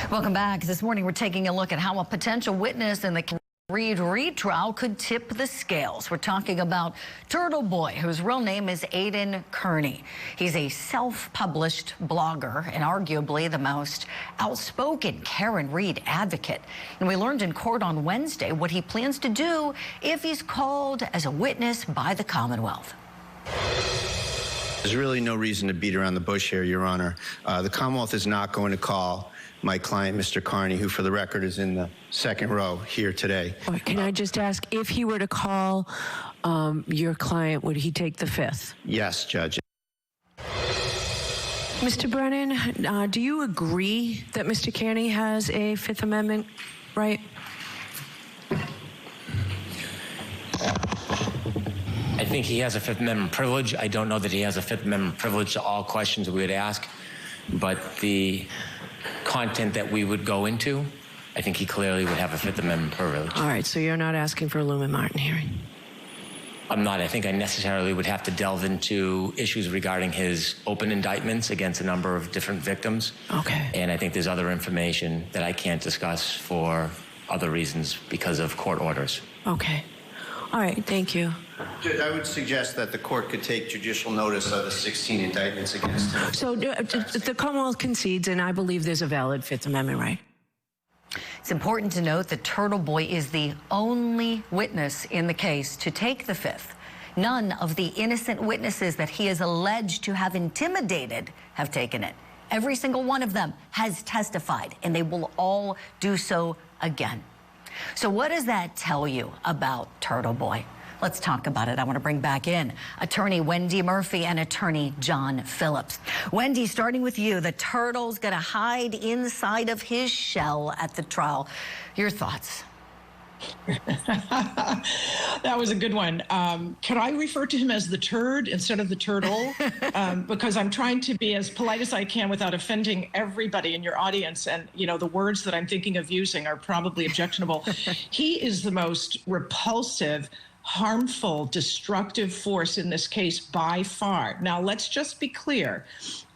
Welcome back. This morning we're taking a look at how a potential witness in the Reed retrial could tip the scales. We're talking about Turtleboy, whose real name is Aiden Kearney. He's a self-published blogger and arguably the most outspoken Karen Reed advocate. And we learned in court on Wednesday what he plans to do if he's called as a witness by the Commonwealth. There's really no reason to beat around the bush here, Your Honor. The Commonwealth is not going to call my client, Mr. Kearney, who for the record is in the second row here today. Can I just ask, if he were to call your client, would he take the fifth? Yes, Judge. Mr. Brennan, do you agree that Mr. Kearney has a Fifth Amendment right? I think he has a Fifth Amendment privilege. I don't know that he has a Fifth Amendment privilege to all questions we would ask, but the content that we would go into, I think he clearly would have a Fifth Amendment privilege. All right, so you're not asking for a Lumen Martin hearing? I'm not. I think I necessarily would have to delve into issues regarding his open indictments against a number of different victims. Okay. And I think there's other information that I can't discuss for other reasons because of court orders. Okay. All right, thank you. Judge, I would suggest that the court could take judicial notice of the 16 indictments against him. So the Commonwealth concedes, and I believe there's a valid Fifth Amendment right. It's important to note that Turtleboy is the only witness in the case to take the fifth. None of the innocent witnesses that he is alleged to have intimidated have taken it. Every single one of them has testified, and they will all do so again. So what does that tell you about Turtleboy? Let's talk about it. I want to bring back in attorney Wendy Murphy and attorney John Phillips. Wendy, starting with you, the turtle's going to hide inside of his shell at the trial. Your thoughts? That was a good one. Can I refer to him as the turd instead of the turtle? Because I'm trying to be as polite as I can without offending everybody in your audience. And, you know, the words that I'm thinking of using are probably objectionable. He is the most repulsive, harmful, destructive force in this case by far. Now, let's just be clear.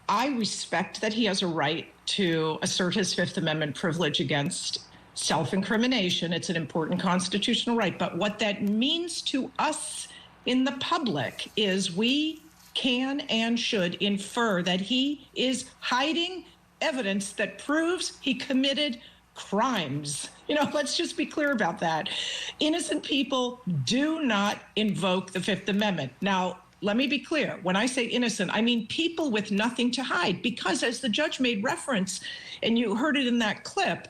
I respect that he has a right to assert his Fifth Amendment privilege against self-incrimination. It's an important constitutional right. But what that means to us in the public is we can and should infer that he is hiding evidence that proves he committed crimes. You know, let's just be clear about that. Innocent people do not invoke the Fifth Amendment. Now, let me be clear. When I say innocent, I mean people with nothing to hide. Because as the judge made reference, and you heard it in that clip,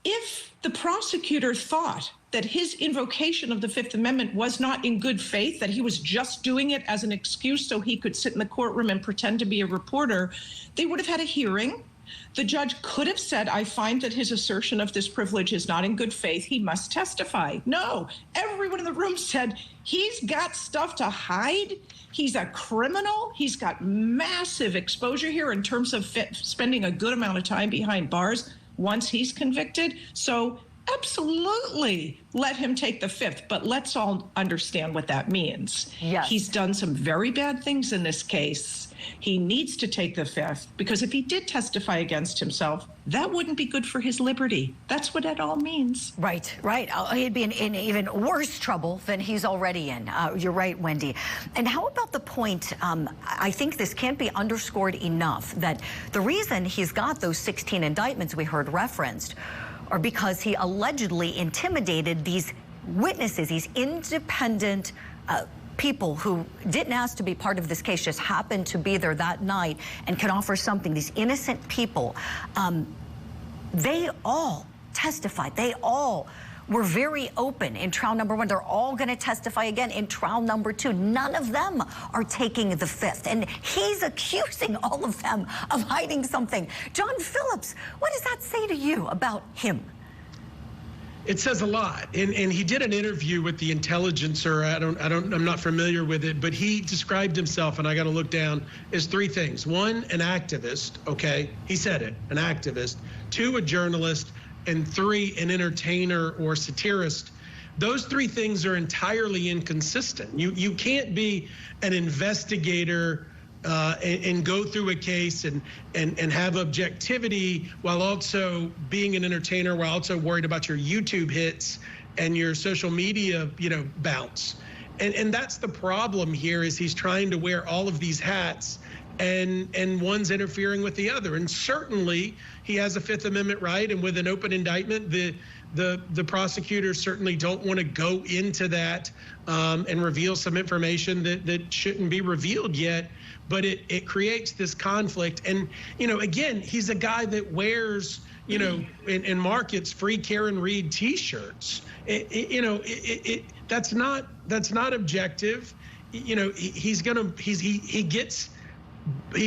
if the prosecutor thought that his invocation of the Fifth Amendment was not in good faith, that he was just doing it as an excuse so he could sit in the courtroom and pretend to be a reporter, they would have had a hearing. The judge could have said, I find that his assertion of this privilege is not in good faith. He must testify. No, everyone in the room said, he's got stuff to hide. He's a criminal. He's got massive exposure here in terms of spending a good amount of time behind bars once he's convicted. So absolutely let him take the fifth, but let's all understand what that means. Yes. He's done some very bad things in this case. He needs to take the fifth, because if he did testify against himself, that wouldn't be good for his liberty. That's what it all means. Right, right. He'd be in even worse trouble than he's already in. You're right, Wendy. And how about the point, I think this can't be underscored enough, that the reason he's got those 16 indictments we heard referenced are because he allegedly intimidated these witnesses, these independent people who didn't ask to be part of this case, just happened to be there that night and can offer something. These innocent people, they all testified. They all were very open in trial number one. They're all going to testify again in trial number two. None of them are taking the fifth. And he's accusing all of them of hiding something. John Phillips, what does that say to you about him? It says a lot, and he did an interview with the Intelligencer. I'm not familiar with it, but he described himself, and I got to look down, as three things. One, an activist. Okay, he said it, an activist. Two, a journalist, and three, an entertainer or satirist. Those three things are entirely inconsistent. You can't be an investigator and go through a case and have objectivity while also being an entertainer, while also worried about your YouTube hits and your social media, bounce. And that's the problem here, is he's trying to wear all of these hats, and one's interfering with the other. And certainly he has a Fifth Amendment right, and with an open indictment, the prosecutors certainly don't want to go into that and reveal some information that shouldn't be revealed yet. But it creates this conflict. And, again, he's a guy that wears, and markets free Karen Read T-shirts. That's not objective. He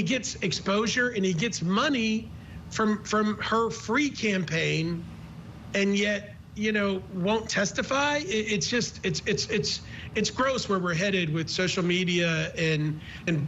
gets exposure, and he gets money from her free campaign, and yet won't testify. It's gross where we're headed with social media and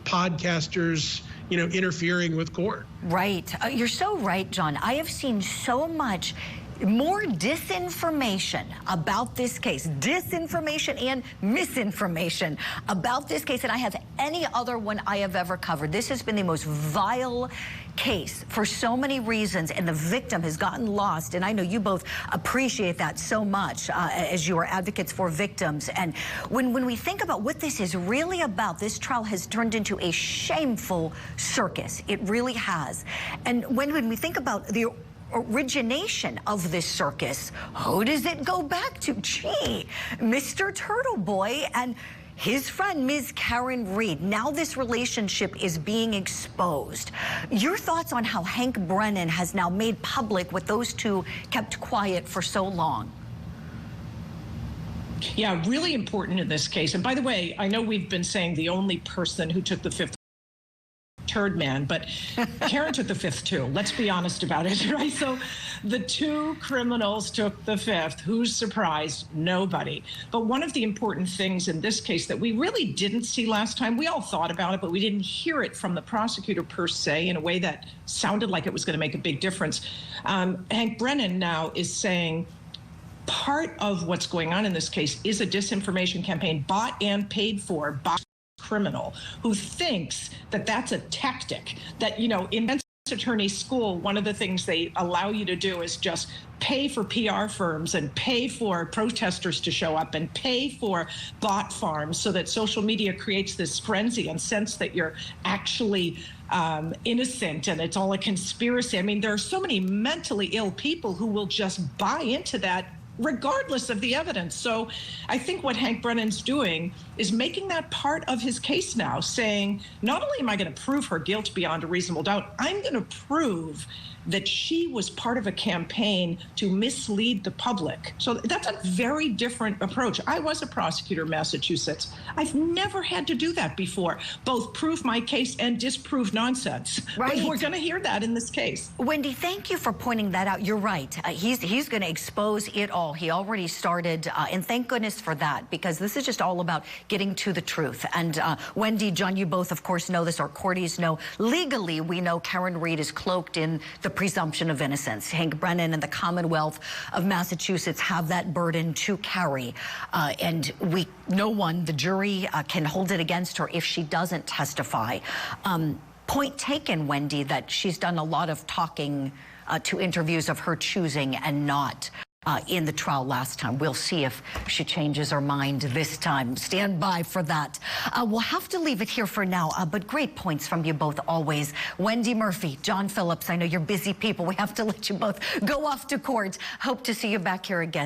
podcasters interfering with court. Right. You're so right, John. I have seen so much more disinformation about this case, disinformation and misinformation about this case than I have any other one I have ever covered. This has been the most vile case for so many reasons, and the victim has gotten lost. And I know you both appreciate that so much as you are advocates for victims. And when we think about what this is really about, this trial has turned into a shameful circus. It really has. And when we think about the origination of this circus, who does it go back to? Gee, Mr. Turtleboy and his friend, Ms. Karen Read. Now this relationship is being exposed. Your thoughts on how Hank Brennan has now made public what those two kept quiet for so long? Yeah, really important in this case. And by the way, I know we've been saying the only person who took the fifth turd man, but Karen took the fifth too. Let's be honest about it, right? So the two criminals took the fifth. Who's surprised? Nobody. But one of the important things in this case that we really didn't see last time, we all thought about it, but we didn't hear it from the prosecutor per se in a way that sounded like it was going to make a big difference. Hank Brennan now is saying part of what's going on in this case is a disinformation campaign bought and paid for by criminal who thinks that that's a tactic that, in defense attorney school, one of the things they allow you to do is just pay for PR firms and pay for protesters to show up and pay for bot farms so that social media creates this frenzy and sense that you're actually innocent and it's all a conspiracy. I mean, there are so many mentally ill people who will just buy into that regardless of the evidence. So I think what Hank Brennan's doing is making that part of his case now, saying, not only am I going to prove her guilt beyond a reasonable doubt, I'm going to prove that she was part of a campaign to mislead the public. So that's a very different approach. I was a prosecutor in Massachusetts. I've never had to do that before, both prove my case and disprove nonsense. Right. But we're going to hear that in this case. Wendy, thank you for pointing that out. You're right. He's going to expose it all. He already started, and thank goodness for that, because this is just all about getting to the truth. And Wendy, John, you both, of course, know this, or courties know. Legally, we know Karen Read is cloaked in the presumption of innocence. Hank Brennan and the Commonwealth of Massachusetts have that burden to carry. And no one, the jury, can hold it against her if she doesn't testify. Point taken, Wendy, that she's done a lot of talking to interviews of her choosing and not in the trial last time. We'll see if she changes her mind this time. Stand by for that. We'll have to leave it here for now, but great points from you both always. Wendy Murphy, John Phillips, I know you're busy people. We have to let you both go off to court. Hope to see you back here again.